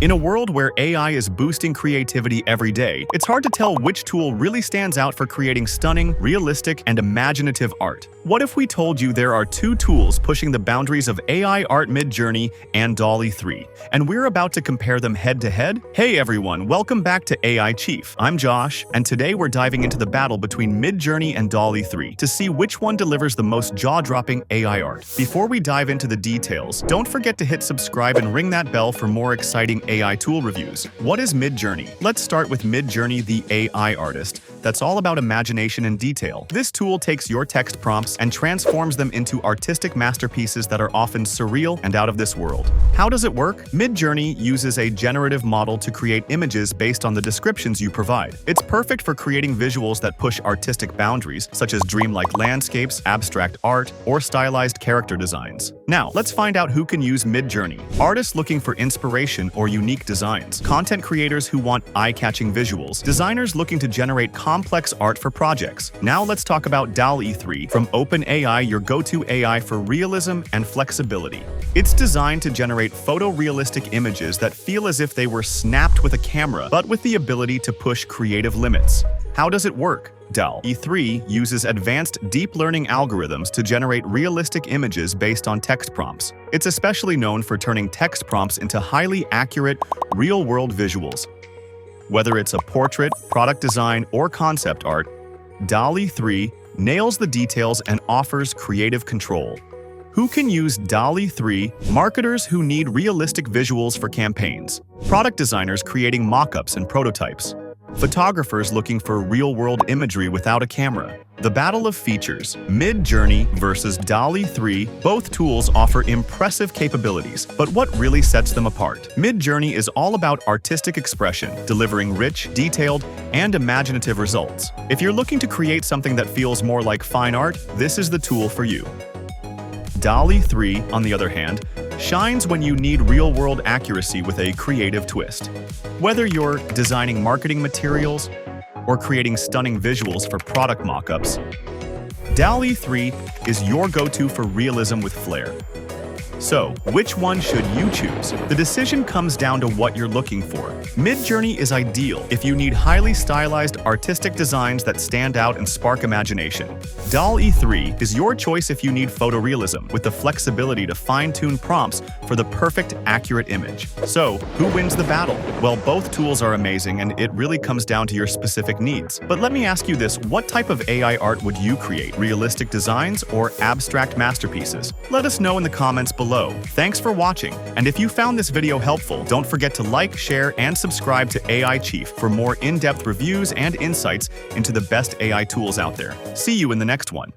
In a world where AI is boosting creativity every day, it's hard to tell which tool really stands out for creating stunning, realistic, and imaginative art. What if we told you there are two tools pushing the boundaries of AI art: Midjourney and DALL-E 3, and we're about to compare them head-to-head? Hey everyone, welcome back to AIChief. I'm Josh, and today we're diving into the battle between Midjourney and DALL-E 3 to see which one delivers the most jaw-dropping AI art. Before we dive into the details, don't forget to hit subscribe and ring that bell for more exciting AI tool reviews. What is Midjourney? Let's start with Midjourney, the AI artist that's all about imagination and detail. This tool takes your text prompts and transforms them into artistic masterpieces that are often surreal and out of this world. How does it work? Midjourney uses a generative model to create images based on the descriptions you provide. It's perfect for creating visuals that push artistic boundaries, such as dreamlike landscapes, abstract art, or stylized character designs. Now, let's find out who can use Midjourney. Artists looking for inspiration or unique designs, content creators who want eye-catching visuals, designers looking to generate complex art for projects. Now let's talk about DALL-E 3 from OpenAI, your go-to AI for realism and flexibility. It's designed to generate photorealistic images that feel as if they were snapped with a camera, but with the ability to push creative limits. How does it work? DALL-E 3 uses advanced deep learning algorithms to generate realistic images based on text prompts. It's especially known for turning text prompts into highly accurate, real-world visuals. Whether it's a portrait, product design, or concept art, DALL-E 3 nails the details and offers creative control. Who can use DALL-E 3? Marketers who need realistic visuals for campaigns, product designers creating mock-ups and prototypes, photographers looking for real-world imagery without a camera. The battle of features, Midjourney versus DALL-E 3, both tools offer impressive capabilities, but what really sets them apart? Midjourney is all about artistic expression, delivering rich, detailed, and imaginative results. If you're looking to create something that feels more like fine art, this is the tool for you. DALL-E 3, on the other hand, shines when you need real-world accuracy with a creative twist. Whether you're designing marketing materials or creating stunning visuals for product mock-ups, DALL-E 3 is your go-to for realism with flair. So, which one should you choose? The decision comes down to what you're looking for. Midjourney is ideal if you need highly stylized artistic designs that stand out and spark imagination. DALL-E 3 is your choice if you need photorealism with the flexibility to fine-tune prompts for the perfect, accurate image. So, who wins the battle? Well, both tools are amazing and it really comes down to your specific needs. But let me ask you this, what type of AI art would you create? Realistic designs or abstract masterpieces? Let us know in the comments below. Thanks for watching, and if you found this video helpful, don't forget to like, share, and subscribe to AIChief for more in-depth reviews and insights into the best AI tools out there. See you in the next one.